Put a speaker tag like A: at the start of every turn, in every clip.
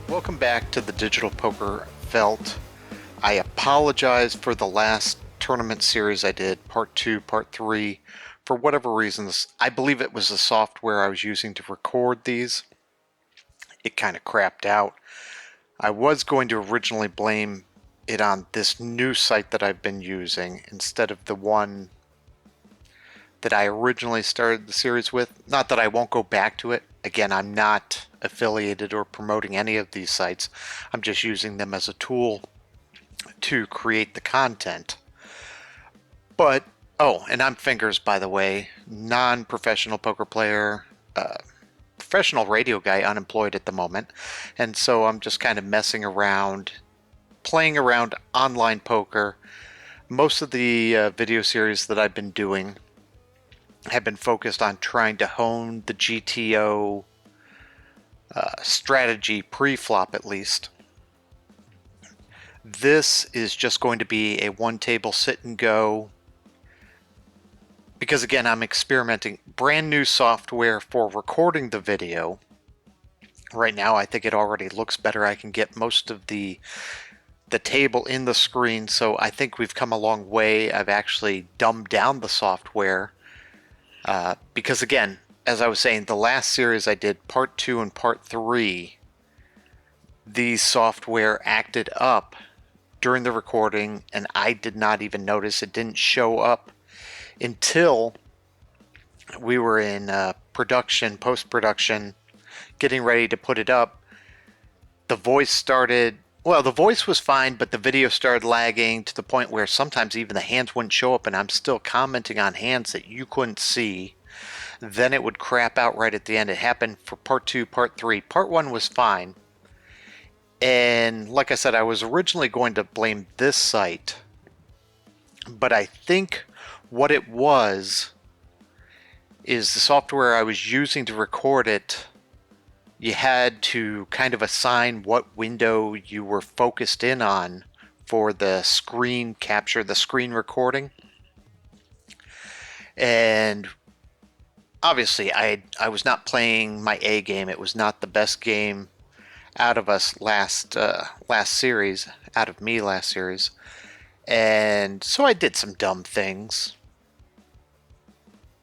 A: Welcome back to the Digital Poker Felt. I apologize for the last tournament series I did, part 2, part 3. For whatever reasons, I believe it was the software I was using to record these. It kind of crapped out. I was going to originally blame it on this new site that I've been using instead of the one that I originally started the series with. Not that I won't go back to it. Again, I'm not affiliated or promoting any of these sites. I'm just using them as a tool to create the content. But, oh, and I'm Fingers, by the way, non-professional poker player, professional radio guy, unemployed at the moment. And so I'm just kind of messing around, playing around online poker. Most of the video series that I've been doing have been focused on trying to hone the GTO strategy pre-flop at least. This is just going to be a one table sit and go because again I'm experimenting brand new software for recording the video. Right now I think it already looks better. I can get most of the table in the screen, so I think we've come a long way. I've actually dumbed down the software because again, as I was saying, the last series I did, part 2 and part 3, the software acted up during the recording and I did not even notice. It didn't show up until we were in production, post-production, getting ready to put it up. The voice started, well, the voice was fine, but the video started lagging to the point where sometimes even the hands wouldn't show up and I'm still commenting on hands that you couldn't see. Then it would crap out right at the end. It happened for part 2, part 3. Part 1 was fine. And like I said, I was originally going to blame this site, but I think what it was is the software I was using to record it. You had to kind of assign what window you were focused in on for the screen capture, the screen recording. And obviously I was not playing my A game. It was not the best game out of us last series, out of me last series. And so I did some dumb things.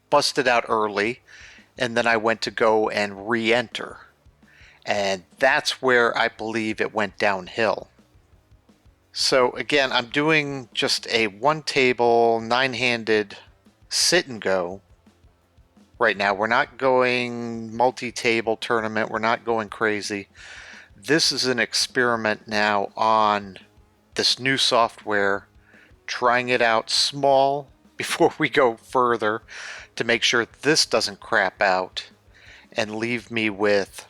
A: Busted out early, and then I went to go and re-enter. And that's where I believe it went downhill. So again, I'm doing just a one table, 9-handed sit and go. Right now, we're not going multi-table tournament. We're not going crazy. This is an experiment now on this new software, trying it out small before we go further to make sure this doesn't crap out and leave me with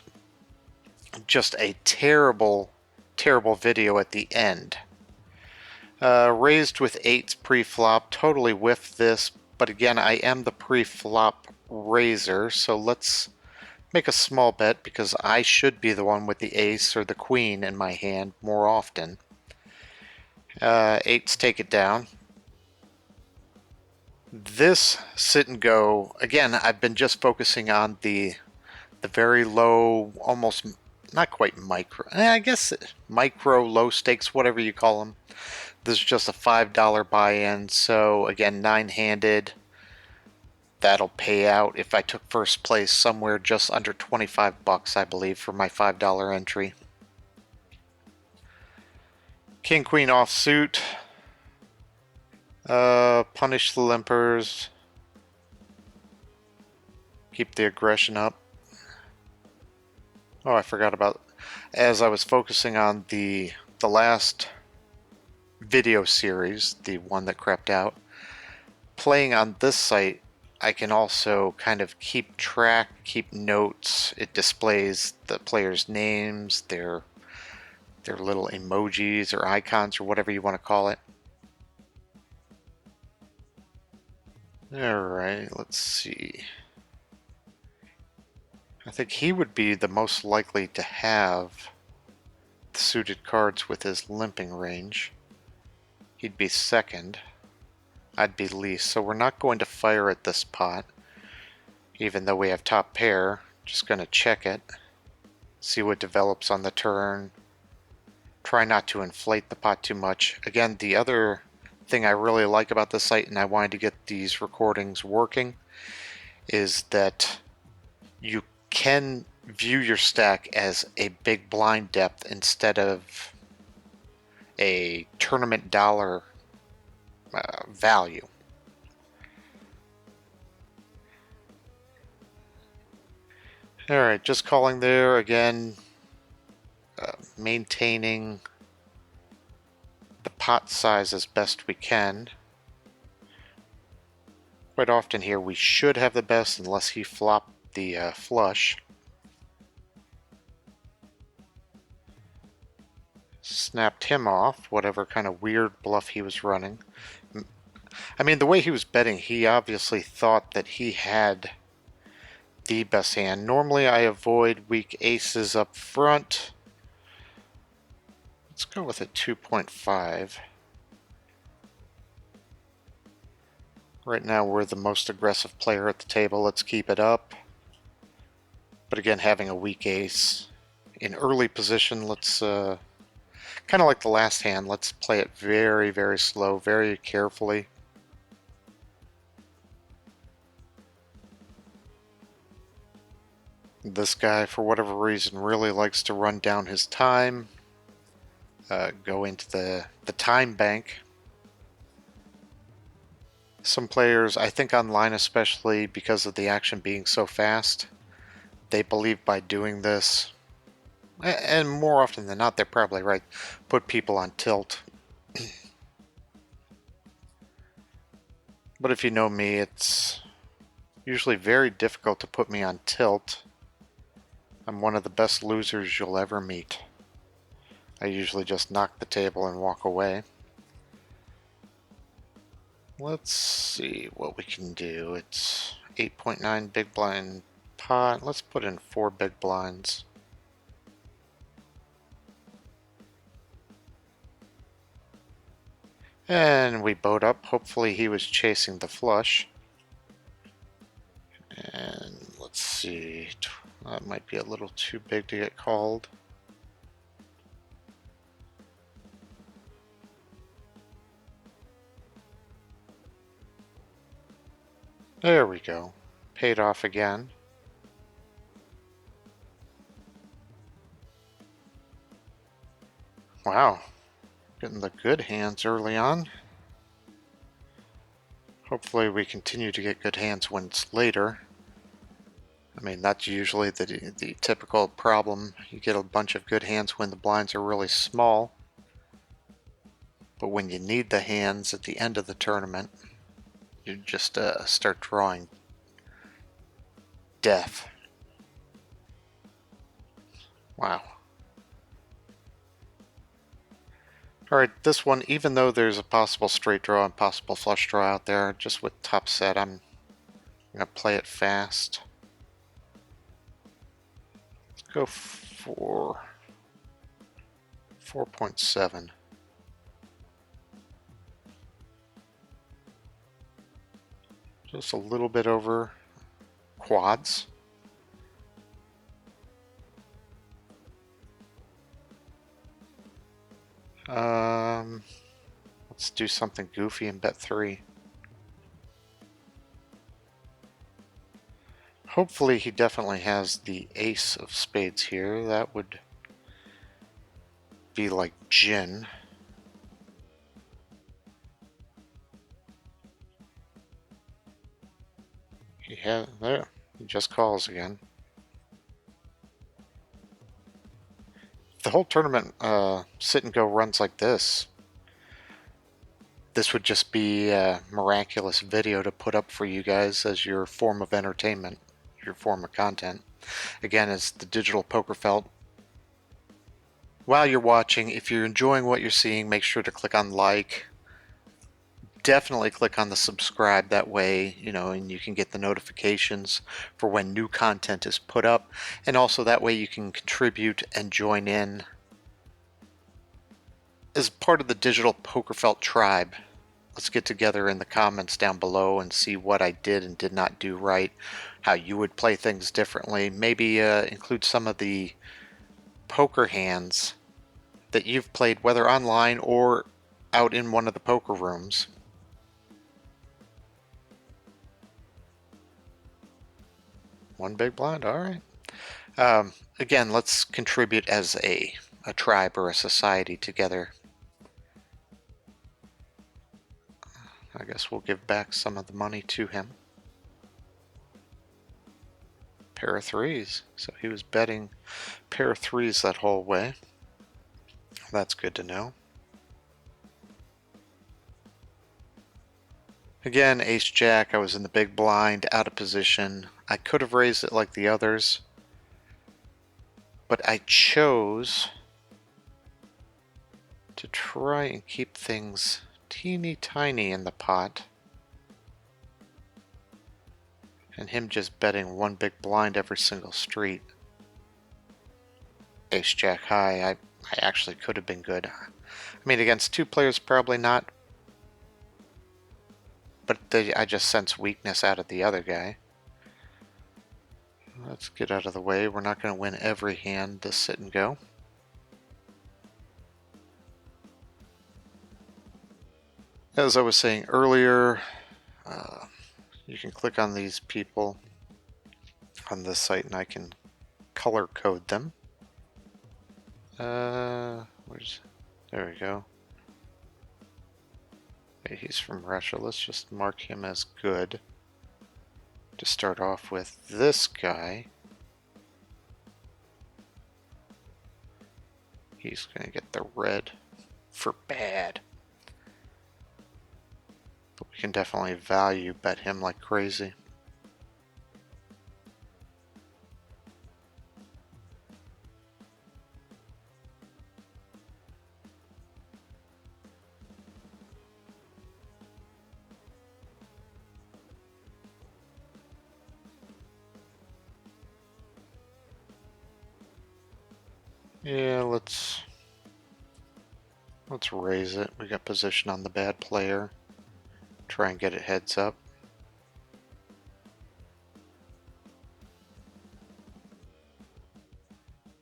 A: just a terrible, terrible video at the end. Raised with 8s pre-flop, totally whiffed this, but again, I am the pre-flop raiser, so let's make a small bet because I should be the one with the ace or the queen in my hand more often. 8s take it down. This sit and go, again, I've been just focusing on the very low, almost not quite micro, I guess micro, low stakes, whatever you call them. This is just a $5 buy-in, so again, 9-handed. That'll pay out if I took first place somewhere just under 25 bucks, I believe, for my $5 entry. King Queen offsuit. Punish the limpers. Keep the aggression up. Oh, I forgot about, as I was focusing on the last video series, the one that crapped out, playing on this site, I can also kind of keep track, keep notes. It displays the players' names, their little emojis or icons or whatever you want to call it. Alright, let's see. I think he would be the most likely to have the suited cards with his limping range. He'd be second. I'd be least, so we're not going to fire at this pot, even though we have top pair. Just going to check it. see what develops on the turn. Try not to inflate the pot too much. Again, the other thing I really like about this site, and I wanted to get these recordings working, is that you can view your stack as a big blind depth instead of a tournament dollar value. Alright, just calling there again, maintaining the pot size as best we can. Quite often here we should have the best unless he flopped the flush. Snapped him off, whatever kind of weird bluff he was running. I mean, the way he was betting, he obviously thought that he had the best hand. Normally I avoid weak aces up front. Let's go with a 2.5. Right now we're the most aggressive player at the table. Let's keep it up. But again, having a weak ace in early position, let's kind of like the last hand, let's play it very, very slow, very carefully. This guy, for whatever reason, really likes to run down his time, go into the time bank. Some players, I think online especially, because of the action being so fast, they believe by doing this, and more often than not, they're probably right, put people on tilt. But if you know me, it's usually very difficult to put me on tilt. I'm one of the best losers you'll ever meet. I usually just knock the table and walk away. Let's see what we can do. It's 8.9 big blind pot. Let's put in 4 big blinds. And we bowed up. Hopefully he was chasing the flush. And let's see. That might be a little too big to get called. There we go. Paid off again. Wow. Getting the good hands early on. Hopefully we continue to get good hands when it's later. I mean, that's usually the typical problem. You get a bunch of good hands when the blinds are really small. But when you need the hands at the end of the tournament, you just start drawing death. Wow. Alright, this one, even though there's a possible straight draw and possible flush draw out there, just with top set, I'm going to play it fast. Let's go for 4.7. Just a little bit over quads. Let's do something goofy and bet 3. Hopefully he definitely has the ace of spades here. That would be like gin. There, he just calls again. The whole tournament sit and go runs like this. This would just be a miraculous video to put up for you guys as your form of entertainment, your form of content. Again, it's the Digital Poker Felt. While you're watching, if you're enjoying what you're seeing, make sure to click on like. Definitely click on the subscribe, that way, and you can get the notifications for when new content is put up, and also that way you can contribute and join in as part of the Digital Poker Felt tribe. Let's get together in the comments down below and see what I did and did not do right, how you would play things differently, maybe include some of the poker hands that you've played, whether online or out in one of the poker rooms. One big blind, all right. Again, let's contribute as a tribe or a society together. I guess we'll give back some of the money to him. Pair of threes. So he was betting pair of threes that whole way. That's good to know. Again, ace-jack, I was in the big blind, out of position. I could have raised it like the others, but I chose to try and keep things teeny tiny in the pot. And him just betting one big blind every single street. Ace-jack high, I actually could have been good. I mean, against two players, probably not. But I just sense weakness out of the other guy. Let's get out of the way. We're not going to win every hand this sit and go. As I was saying earlier, you can click on these people on this site and I can color code them. There we go. Hey, he's from Russia. Let's just mark him as good. To start off with, this guy, he's going to get the red for bad. But we can definitely value bet him like crazy. Yeah, let's raise it. We got position on the bad player. Try and get it heads up.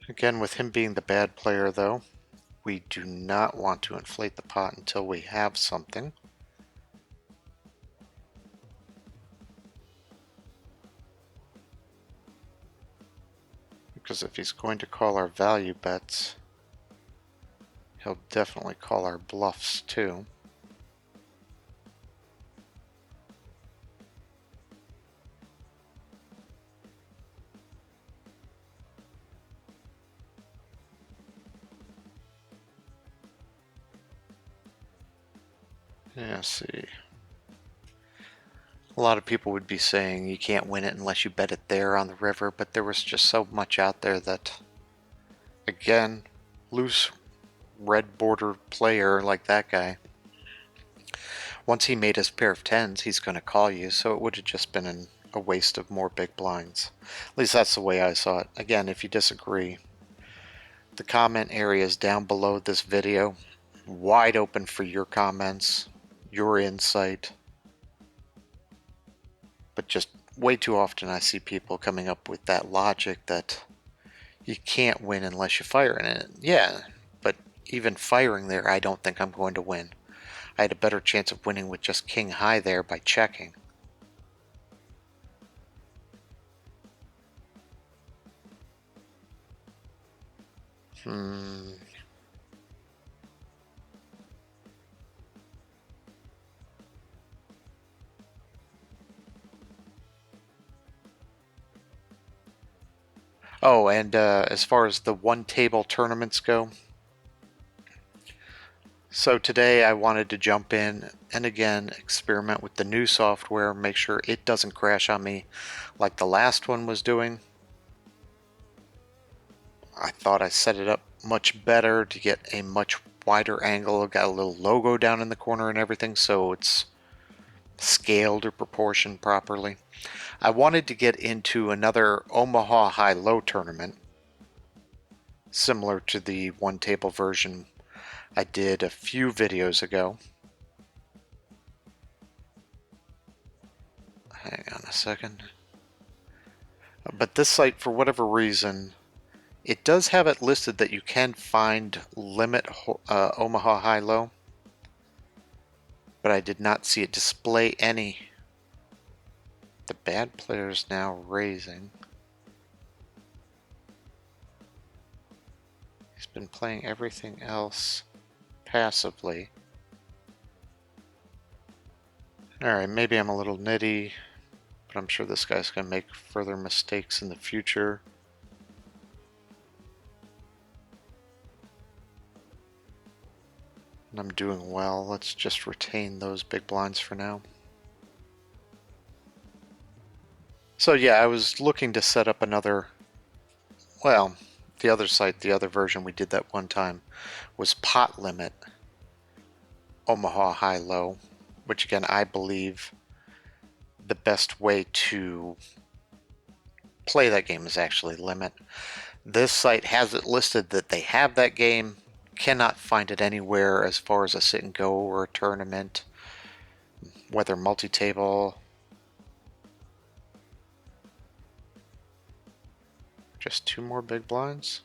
A: Again, with him being the bad player though, we do not want to inflate the pot until we have something. Because if he's going to call our value bets, he'll definitely call our bluffs too. Yeah, see. A lot of people would be saying you can't win it unless you bet it there on the river, but there was just so much out there that, again, loose red border player like that guy, once he made his pair of tens, he's going to call you, so it would have just been a waste of more big blinds. At least that's the way I saw it. Again, if you disagree, the comment area is down below this video, wide open for your comments, your insight. But just way too often I see people coming up with that logic that you can't win unless you fire in it. Yeah, but even firing there, I don't think I'm going to win. I had a better chance of winning with just king high there by checking. Oh, and as far as the one table tournaments go, so today I wanted to jump in and again experiment with the new software, make sure it doesn't crash on me like the last one was doing. I thought I set it up much better to get a much wider angle, got a little logo down in the corner and everything, so it's scaled or proportioned properly. I wanted to get into another Omaha high-low tournament, similar to the one table version I did a few videos ago. Hang on a second. But this site, for whatever reason, It does have it listed that you can find limit Omaha high-low, but I did not see it display any. The bad player is now raising. He's been playing everything else passively. Alright, maybe I'm a little nitty, but I'm sure this guy's going to make further mistakes in the future. And I'm doing well. Let's just retain those big blinds for now. So yeah, I was looking to set up another, well, the other site, the other version we did that one time was pot limit Omaha high-low, which again I believe the best way to play that game is actually limit. This site has it listed that they have that game, cannot find it anywhere as far as a sit and go or a tournament, whether multi-table. Just 2 more big blinds.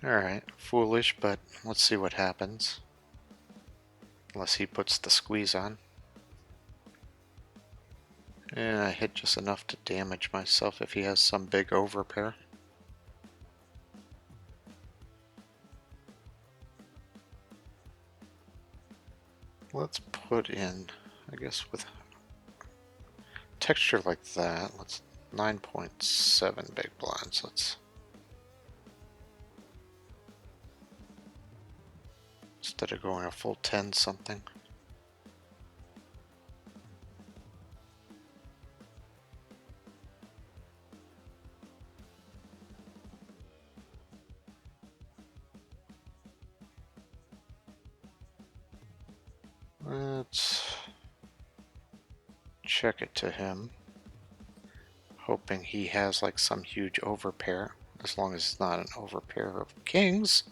A: Alright, foolish, but let's see what happens. Unless he puts the squeeze on. And I hit just enough to damage myself if he has some big overpair. Let's put in, I guess with texture like that, let's 9.7 big blinds. Let's instead of going a full 10 something. Let's check it to him, hoping he has like some huge overpair, as long as it's not an overpair of kings.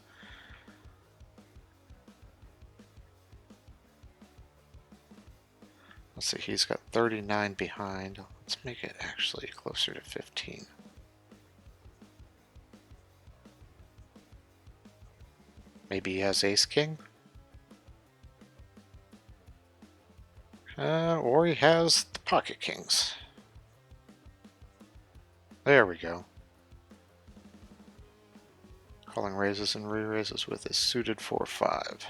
A: Let's see, he's got 39 behind. Let's make it actually closer to 15. Maybe he has ace-king? Or he has the pocket kings. There we go. Calling raises and re-raises with his suited 4-5.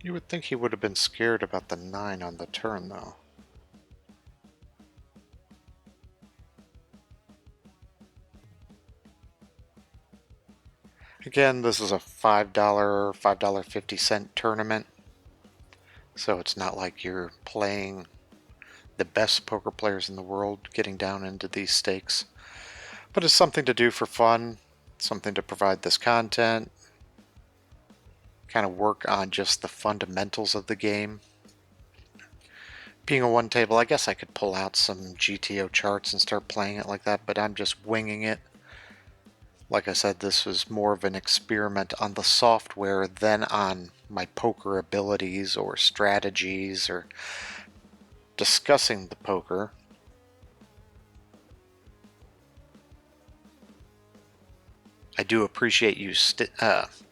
A: You would think he would have been scared about the 9 on the turn, though. Again, this is a $5, $5.50 tournament, so it's not like you're playing the best poker players in the world getting down into these stakes. But it's something to do for fun, something to provide this content, kind of work on just the fundamentals of the game. Being a one table, I guess I could pull out some GTO charts and start playing it like that, but I'm just winging it. Like I said, this was more of an experiment on the software than on my poker abilities or strategies or discussing the poker. I do appreciate you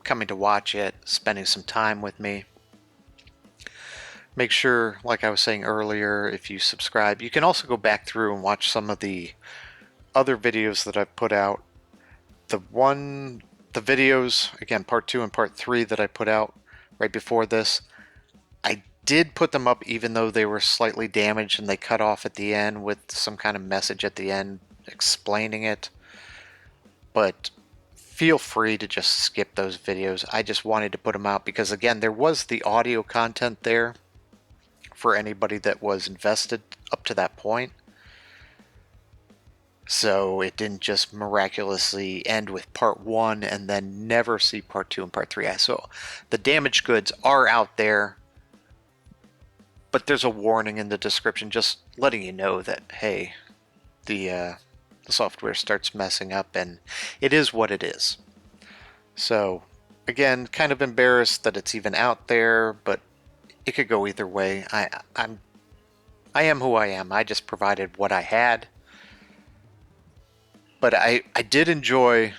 A: coming to watch it, spending some time with me. Make sure, like I was saying earlier, if you subscribe, you can also go back through and watch some of the other videos that I've put out. The videos, again, part 2 and part 3 that I put out right before this, I did put them up even though they were slightly damaged and they cut off at the end with some kind of message at the end explaining it. But feel free to just skip those videos. I just wanted to put them out because, again, there was the audio content there for anybody that was invested up to that point. So it didn't just miraculously end with part 1 and then never see part 2 and part 3. So the damaged goods are out there, but there's a warning in the description just letting you know that, hey, the the software starts messing up, and it is what it is. So, again, kind of embarrassed that it's even out there, but it could go either way. I am who I am. I just provided what I had. But I did enjoy,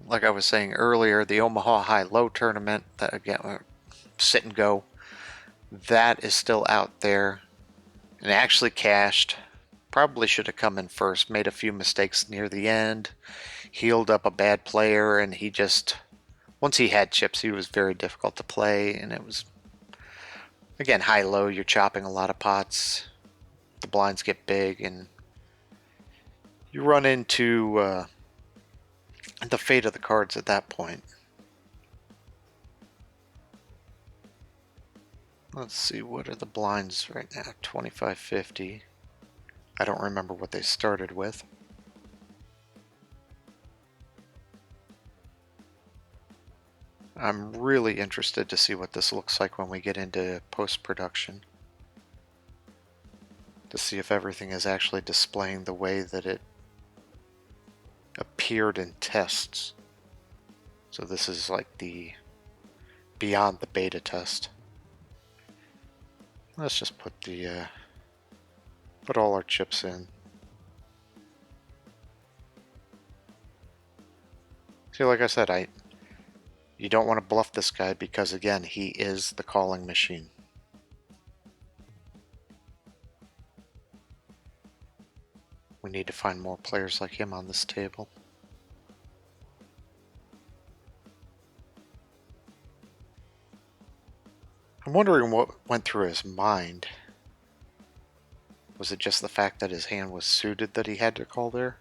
A: like I was saying earlier, the Omaha High-Low tournament. That, again, sit and go. That is still out there and actually cashed. Probably should have come in first. Made a few mistakes near the end. Healed up a bad player, and he just, once he had chips, he was very difficult to play. And it was, again, high-low. You're chopping a lot of pots. The blinds get big, and you run into the fate of the cards at that point. Let's see, what are the blinds right now? 2550. I don't remember what they started with. I'm really interested to see what this looks like when we get into post-production. To see if everything is actually displaying the way that it appeared in tests. So this is like the beyond the beta test. Let's just put put all our chips in. See, like I said, you don't want to bluff this guy because, again, he is the calling machine. We need to find more players like him on this table. I'm wondering what went through his mind. Was it just the fact that his hand was suited that he had to call there?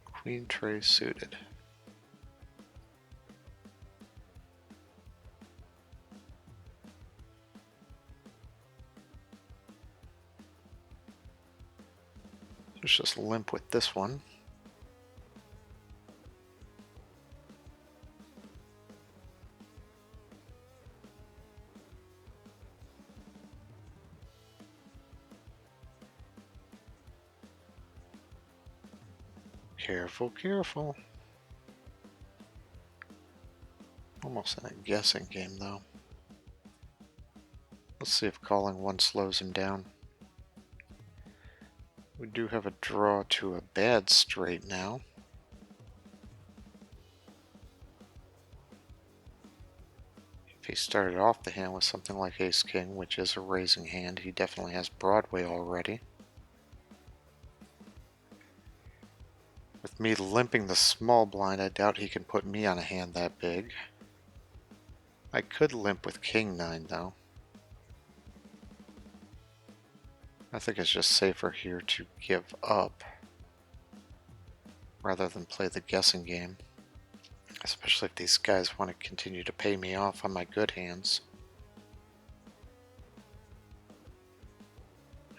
A: Queen tray suited. Let's just limp with this one. Careful, careful. Almost in a guessing game, though. Let's see if calling one slows him down. We do have a draw to a bad straight now. If he started off the hand with something like ace-king, which is a raising hand, he definitely has Broadway already. With me limping the small blind, I doubt he can put me on a hand that big. I could limp with king-9, though. I think it's just safer here to give up rather than play the guessing game. Especially if these guys want to continue to pay me off on my good hands.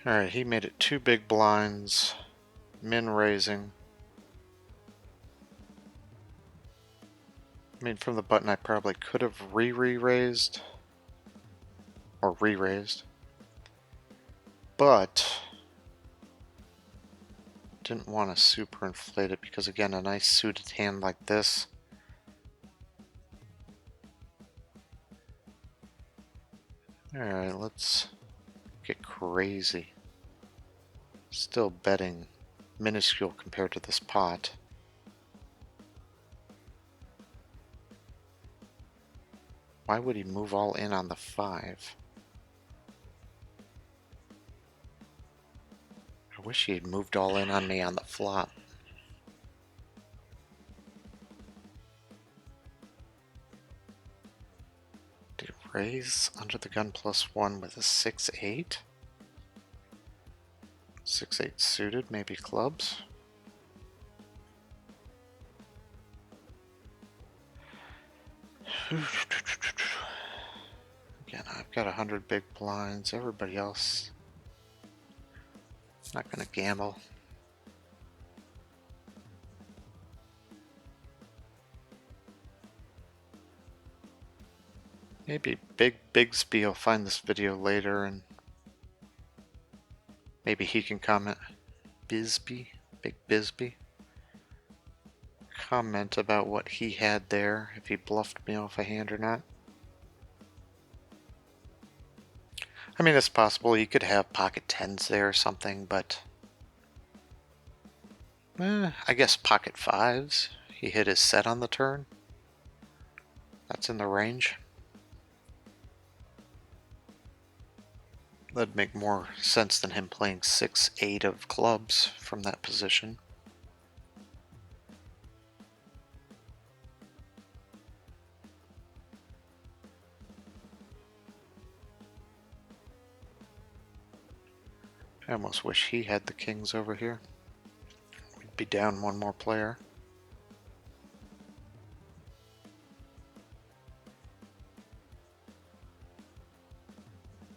A: Alright, he made it 2 big blinds. Min raising. I mean, from the button I probably could have re-raised. Or re-raised. But didn't want to super inflate it because, again, a nice suited hand like this. Alright, let's get crazy. Still betting minuscule compared to this pot. Why would he move all in on the 5? I wish he had moved all in on me on the flop. Did he raise under the gun +1 with a 6-8? 6-8 suited, maybe clubs? Again, I've got 100 big blinds. Everybody else not gonna gamble. Maybe Big Bigsby will find this video later and maybe he can comment. Bisbee? Big Bisbee? Comment about what he had there, if he bluffed me off a hand or not. I mean, it's possible he could have pocket tens there or something, but I guess pocket fives. He hit his set on the turn. That's in the range. That'd make more sense than him playing 6-8 of clubs from that position. I almost wish he had the kings over here. We'd be down one more player.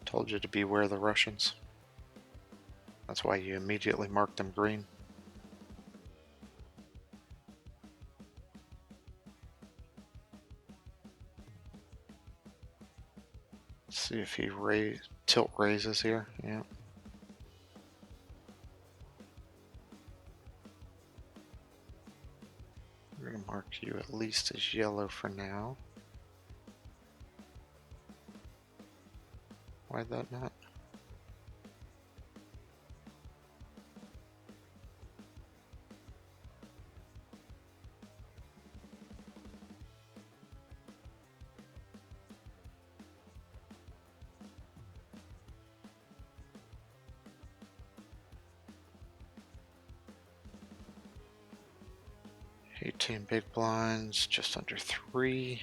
A: Told you to beware the Russians. That's why you immediately marked them green. Let's see if he tilt raises here. Yeah. We're going to mark you at least as yellow for now. Why'd that not? $18 big blinds, just under 3.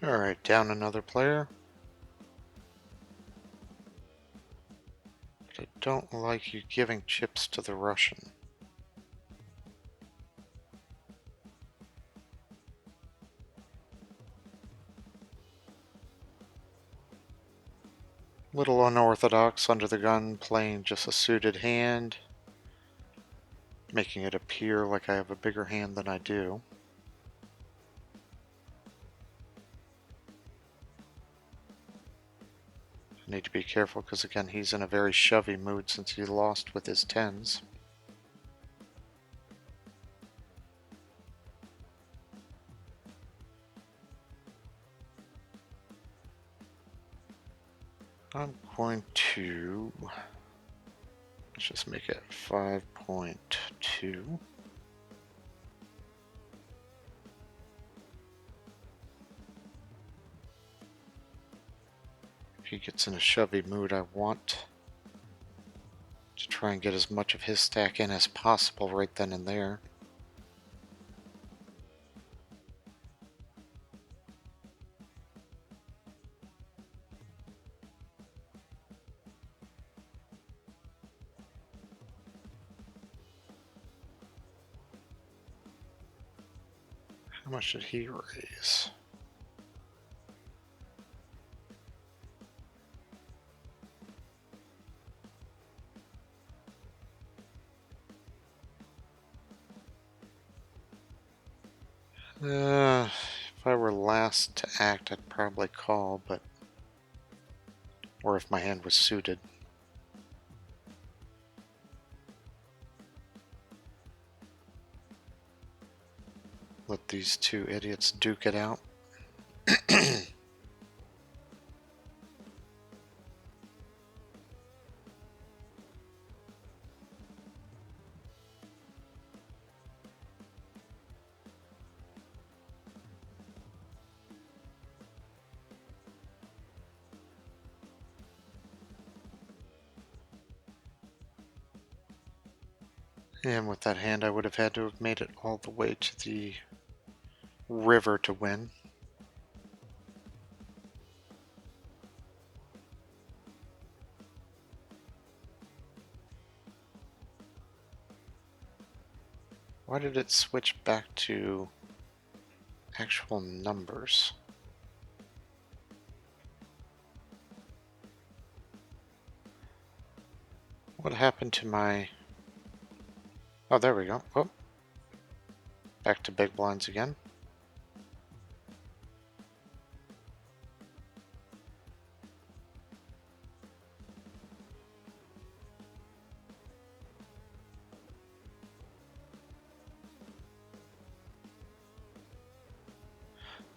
A: Alright, down another player. But I don't like you giving chips to the Russian. Little unorthodox under the gun, playing just a suited hand, making it appear like I have a bigger hand than I do. I need to be careful because again he's in a very shovey mood since he lost with his tens. I'm going to, let's just make it 5.2. If he gets in a shovey mood, I want to try and get as much of his stack in as possible right then and there. How much did he raise? If I were last to act, I'd probably call, but... or if my hand was suited. Let these two idiots duke it out. And with that hand, I would have had to have made it all the way to the river to win. Why did it switch back to actual numbers? What happened to my... Oh, there we go. Oh, back to big blinds again.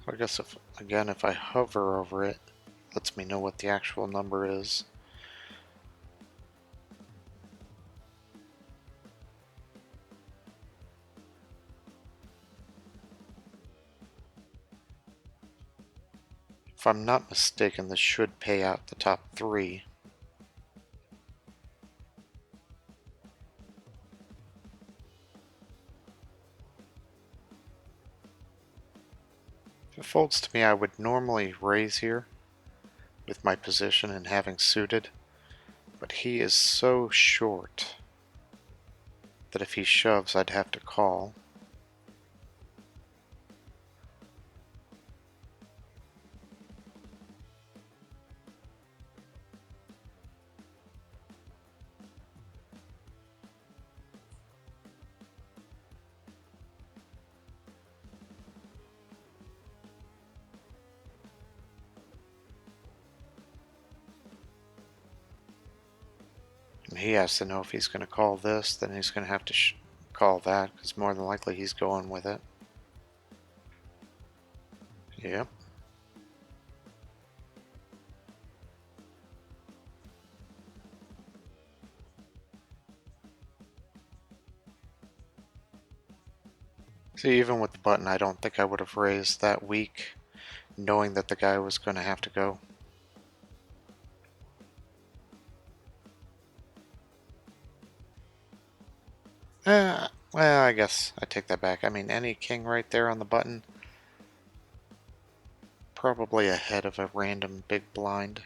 A: I guess if I hover over it, it lets me know what the actual number is. If I'm not mistaken, this should pay out the top 3. If it folds to me, I would normally raise here with my position and having suited, but he is so short that if he shoves, I'd have to call. And he has to know if he's going to call this, then he's going to have to call that, because more than likely he's going with it. Yep. See, even with the button, I don't think I would have raised that weak, knowing that the guy was going to have to go. Well, I guess I take that back. I mean, any king right there on the button, probably ahead of a random big blind.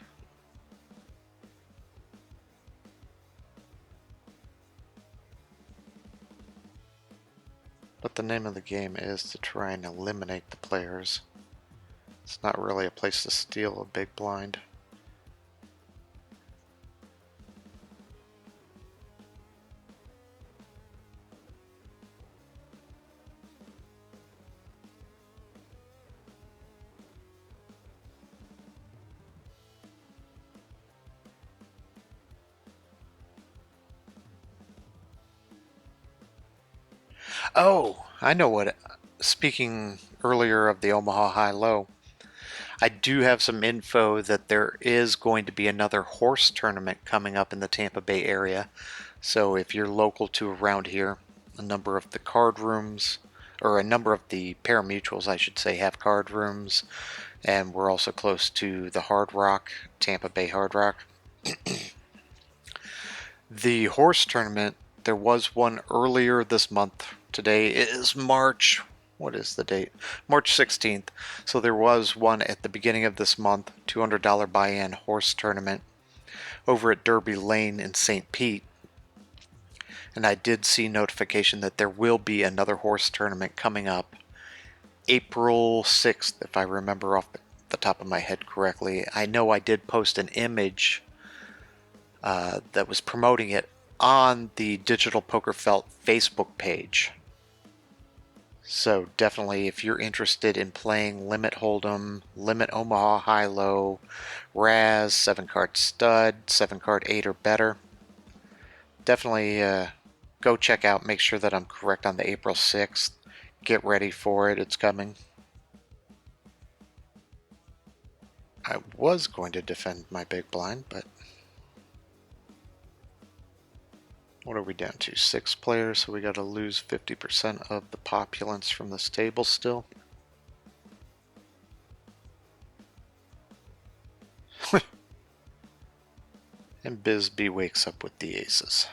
A: But the name of the game is to try and eliminate the players. It's not really a place to steal a big blind. Oh, I know what. Speaking earlier of the Omaha High-Low, I do have some info that there is going to be another horse tournament coming up in the Tampa Bay area. So if you're local to around here, a number of the card rooms, or a number of the pari-mutuels, I should say, have card rooms. And we're also close to the Hard Rock, Tampa Bay Hard Rock. The horse tournament, there was one earlier this month. Today is March, what is the date? March 16th. So there was one at the beginning of this month, $200 buy-in horse tournament over at Derby Lane in St. Pete. And I did see notification that there will be another horse tournament coming up April 6th, if I remember off the top of my head correctly. I know I did post an image that was promoting it on the Digital Poker Felt Facebook page. So definitely, if you're interested in playing Limit Hold'em, Limit Omaha High-Low, Raz, 7-card Stud, 7-card 8 or better, definitely go check out, make sure that I'm correct on the April 6th. Get ready for it, it's coming. I was going to defend my big blind, but what are we down to? 6 players, so we got to lose 50% of the populace from this table still. And Bisbee wakes up with the aces.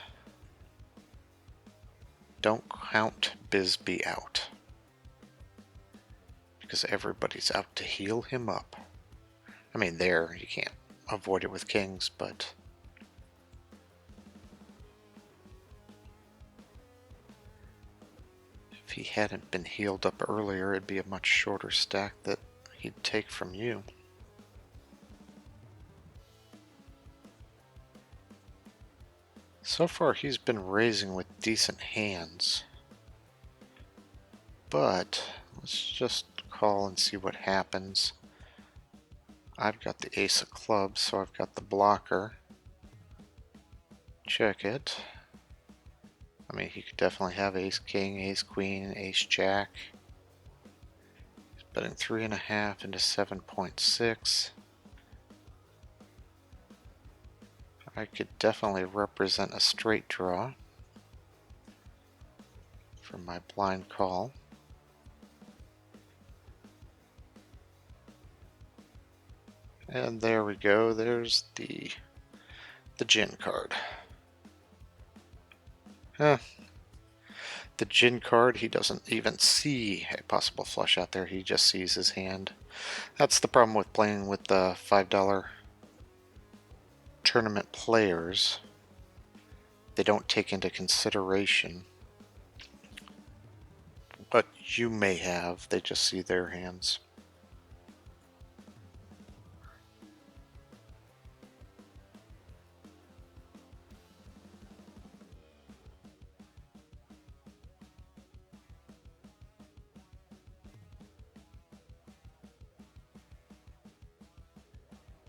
A: Don't count Bisbee out, because everybody's out to heal him up. I mean, there, you can't avoid it with kings, but if he hadn't been healed up earlier, it'd be a much shorter stack that he'd take from you. So far he's been raising with decent hands. But let's just call and see what happens. I've got the ace of clubs, so I've got the blocker. Check it. I mean, he could definitely have ace king, ace queen, ace jack. He's betting 3.5 into 7.6. I could definitely represent a straight draw for my blind call. And there we go, there's the gin card. The gin card, he doesn't even see a possible flush out there, he just sees his hand. That's the problem with playing with the $5 tournament players. They don't take into consideration what you may have, they just see their hands.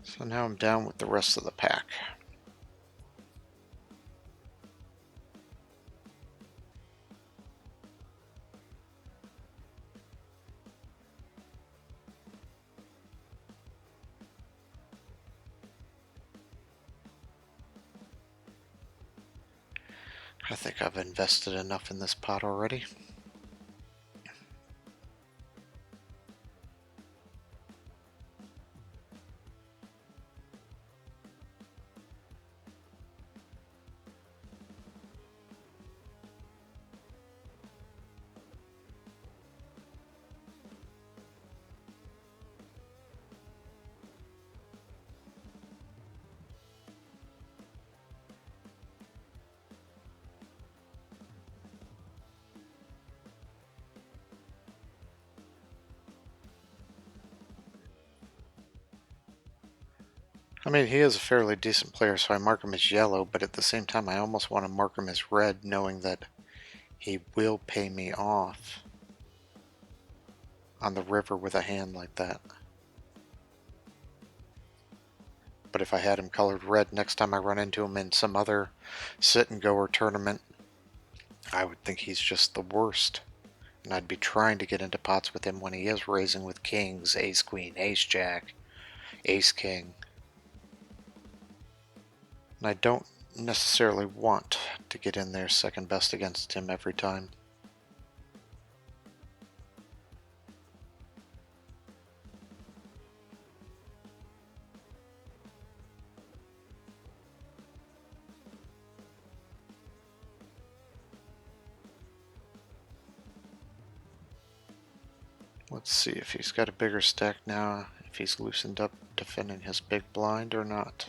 A: So now I'm down with the rest of the pack. I think I've invested enough in this pot already. I mean, he is a fairly decent player, so I mark him as yellow, but at the same time, I almost want to mark him as red, knowing that he will pay me off on the river with a hand like that. But if I had him colored red next time I run into him in some other sit-and-go or tournament, I would think he's just the worst. And I'd be trying to get into pots with him when he is raising with kings, ace-queen, ace-jack, ace-king. And I don't necessarily want to get in there second best against him every time. Let's see if he's got a bigger stack now, if he's loosened up defending his big blind or not.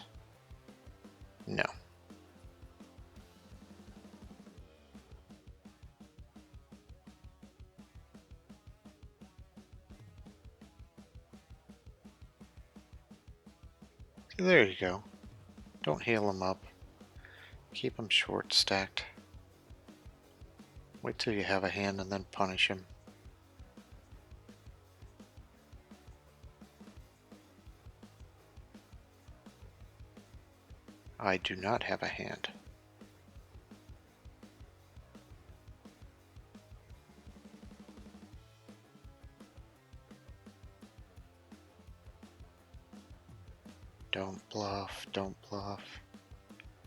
A: No. There you go. Don't heal him up. Keep him short stacked. Wait till you have a hand and then punish him. I do not have a hand. Don't bluff, don't bluff.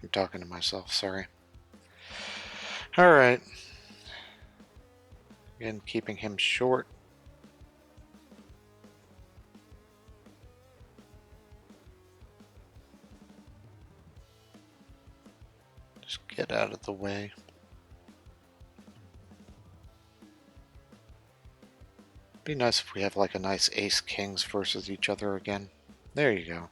A: I'm talking to myself, sorry. Alright. Again, keeping him short. Just get out of the way. Be nice if we have like a nice ace kings versus each other again. There you go.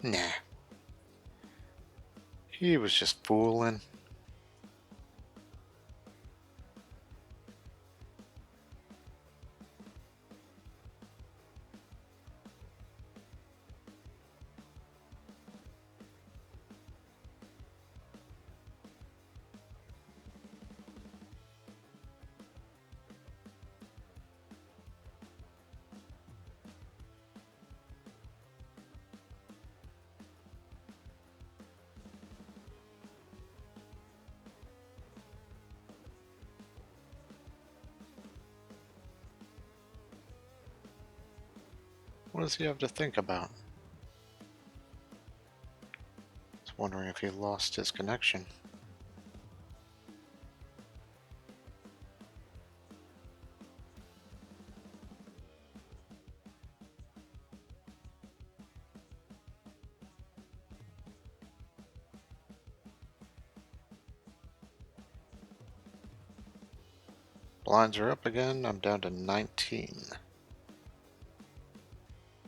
A: Nah. He was just fooling. What does he have to think about? I was wondering if he lost his connection. Blinds are up again. I'm down to 19.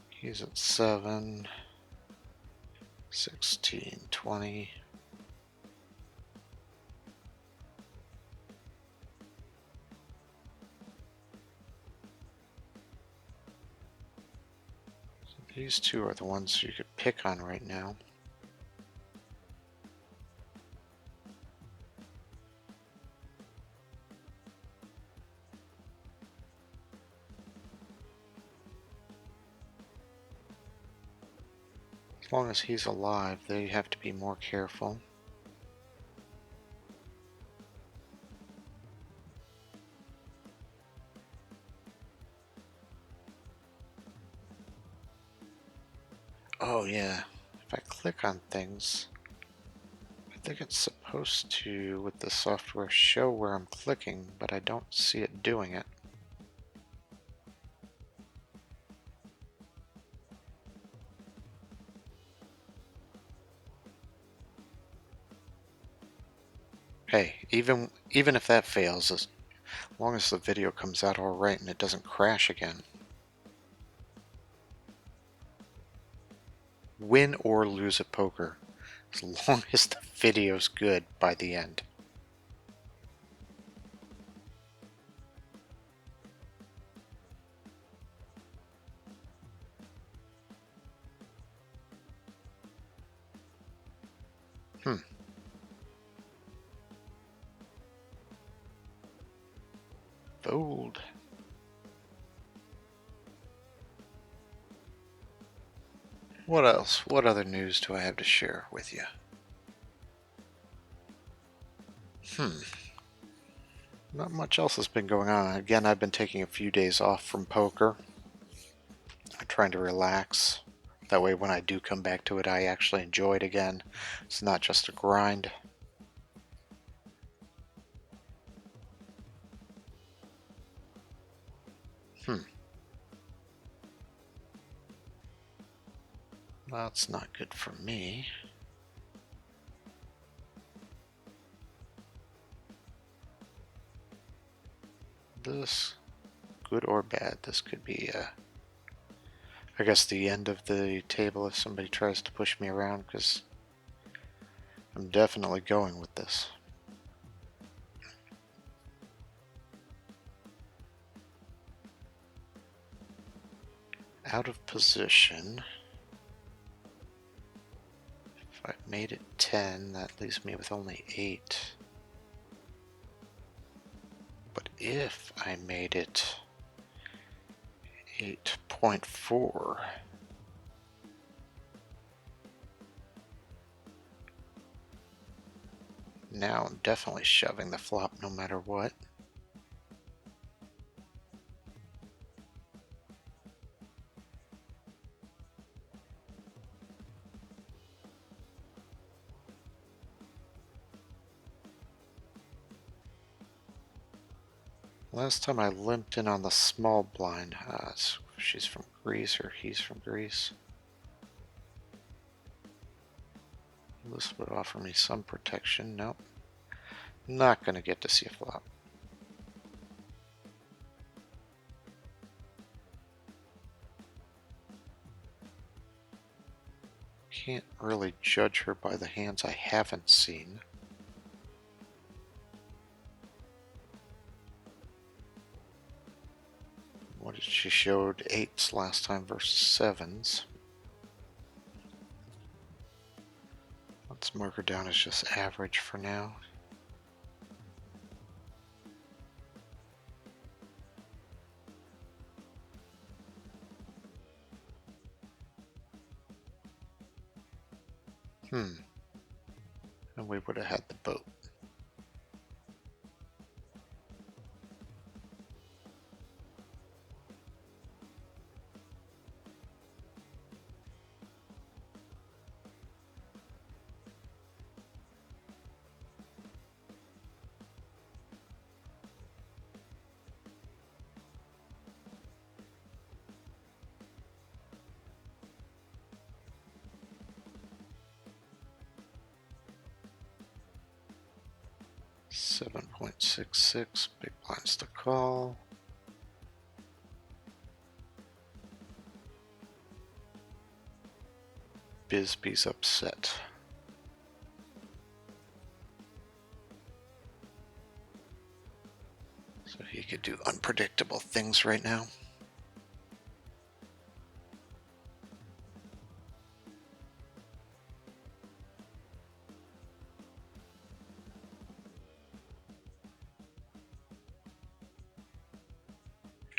A: He's at 7, 16, 20. So these two are the ones you could pick on right now. As long as he's alive, they have to be more careful. Oh yeah, if I click on things, I think it's supposed to, with the software, show where I'm clicking, but I don't see it doing it. Hey, even if that fails, as long as the video comes out all right and it doesn't crash again. Win or lose at poker, as long as the video's good by the end. Fold. What else? What other news do I have to share with you? Not much else has been going on. Again, I've been taking a few days off from poker. I'm trying to relax. That way when I do come back to it, I actually enjoy it again. It's not just a grind. That's not good for me. This, good or bad, this could be, I guess, the end of the table if somebody tries to push me around, because I'm definitely going with this. Out of position. If I've made it 10, that leaves me with only 8. But if I made it 8.4, now I'm definitely shoving the flop no matter what. Last time I limped in on the small blind. She's from Greece, or he's from Greece. This would offer me some protection. Nope. Not going to get to see a flop. Can't really judge her by the hands I haven't seen. What did she showed 8s last time versus 7s. Let's mark her down as just average for now. And we would have had the boat. 6-6, big blinds to call. Bisbee's upset. So he could do unpredictable things right now.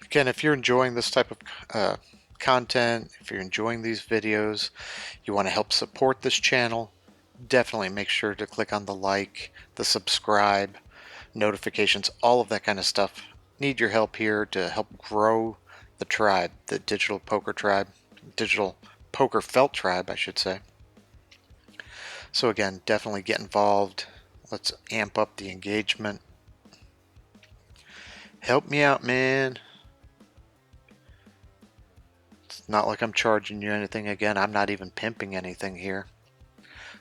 A: Again, if you're enjoying this type of content, if you're enjoying these videos, you want to help support this channel, definitely make sure to click on the like, the subscribe, notifications, all of that kind of stuff. Need your help here to help grow the tribe, the digital poker tribe, digital poker felt tribe, I should say. So again, definitely get involved. Let's amp up the engagement. Help me out, man. It's not like I'm charging you anything. Again, I'm not even pimping anything here.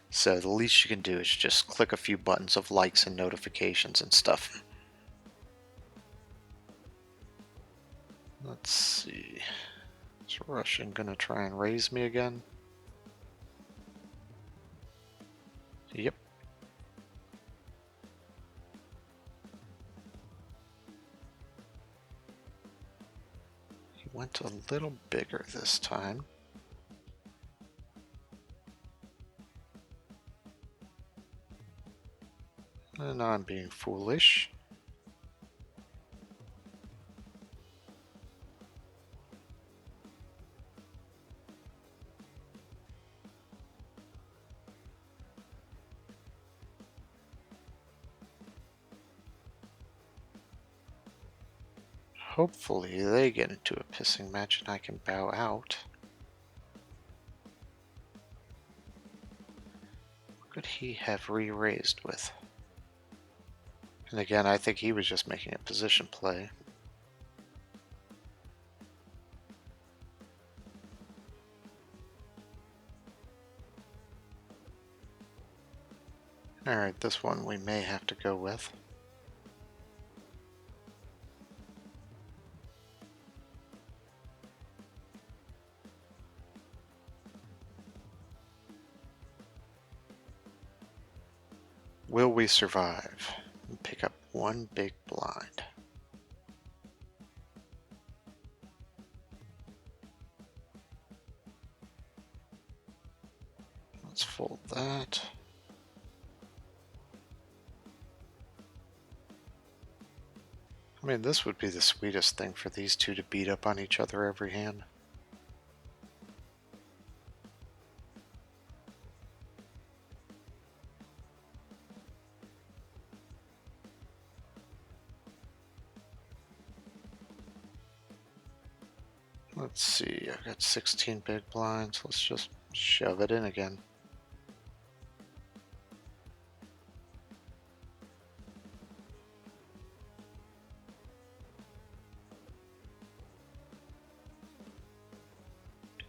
A: So the least you can do is just click a few buttons of likes and notifications and stuff. Let's see. Is Russian gonna try and raise me again? Yep. He went a little bigger this time. And I'm being foolish. Hopefully they get into a pissing match and I can bow out. What could he have re-raised with? And again, I think he was just making a position play. Alright, this one we may have to go with. Will we survive? Pick up one big blind. Let's fold that. I mean, this would be the sweetest thing for these two to beat up on each other every hand. Let's see, I've got 16 big blinds. Let's just shove it in again.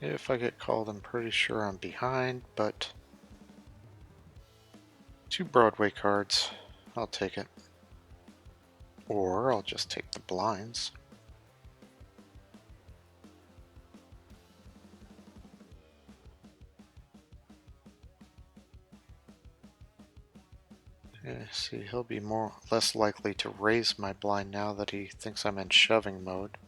A: If I get called, I'm pretty sure I'm behind, but 2 Broadway cards. I'll take it. Or I'll just take the blinds. Yeah, see, he'll be less likely to raise my blind now that he thinks I'm in shoving mode.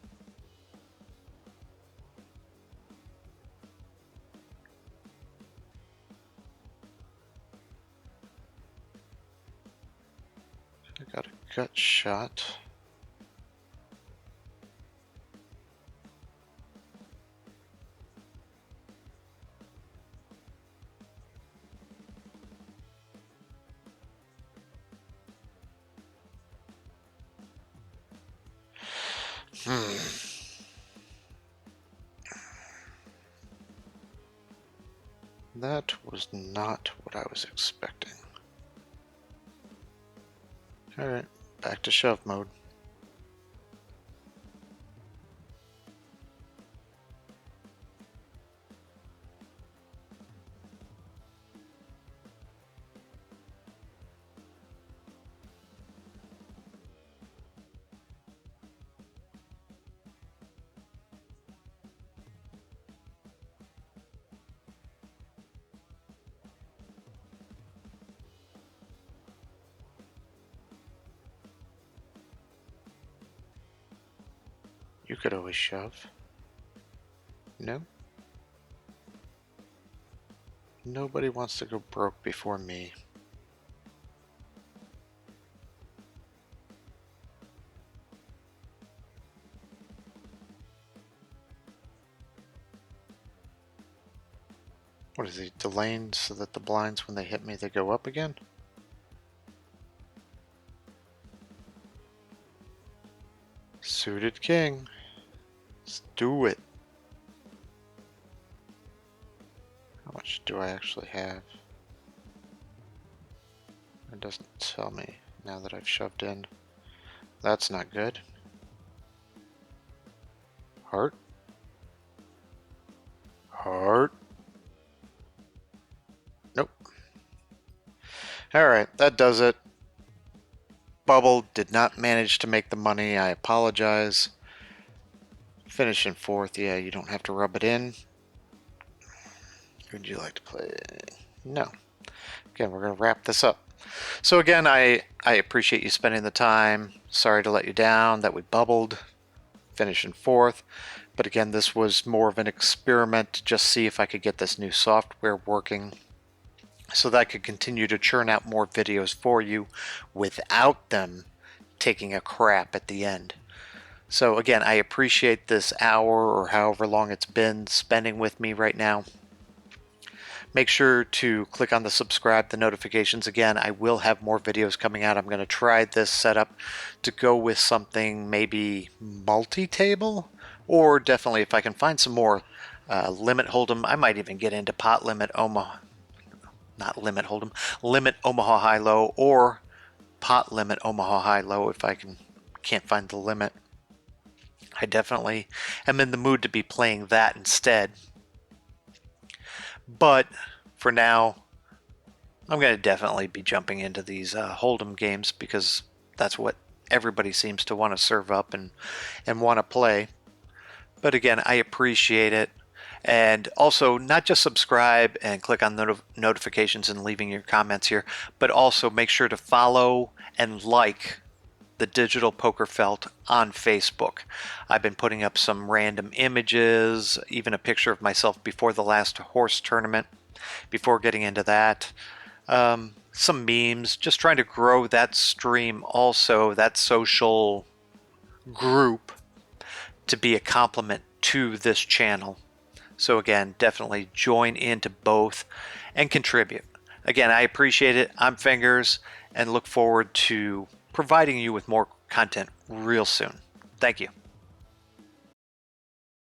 A: I got a gut shot. That was not what I was expecting. Alright, back to shove mode. You could always shove. No? Nobody wants to go broke before me. What is he delaying so that the blinds, when they hit me, they go up again? Suited king. Let's do it. How much do I actually have? It doesn't tell me now that I've shoved in. That's not good. Heart. Heart. Nope. Alright, that does it. Bubble did not manage to make the money. I apologize. Finish in fourth. Yeah, you don't have to rub it in. Would you like to play? No. Again, we're going to wrap this up. So again, I appreciate you spending the time. Sorry to let you down that we bubbled. Finish in fourth. But again, this was more of an experiment to just see if I could get this new software working so that I could continue to churn out more videos for you without them taking a crap at the end. So again, I appreciate this hour or however long it's been spending with me right now. Make sure to click on the subscribe, the notifications. Again, I will have more videos coming out. I'm going to try this setup to go with something maybe multi-table, or definitely if I can find some more limit hold'em. I might even get into pot limit Omaha, not limit hold'em, limit Omaha high-low, or pot limit Omaha high-low if I can't find the limit. I definitely am in the mood to be playing that instead. But for now, I'm going to definitely be jumping into these Hold'em games because that's what everybody seems to want to serve up and want to play. But again, I appreciate it. And also, not just subscribe and click on notifications and leaving your comments here, but also make sure to follow and like the Digital Poker Felt on Facebook. I've been putting up some random images, even a picture of myself before the last horse tournament, before getting into that. Some memes, just trying to grow that stream also, that social group, to be a complement to this channel. So again, definitely join into both and contribute. Again, I appreciate it. I'm Fingers and look forward to providing you with more content real soon. Thank you.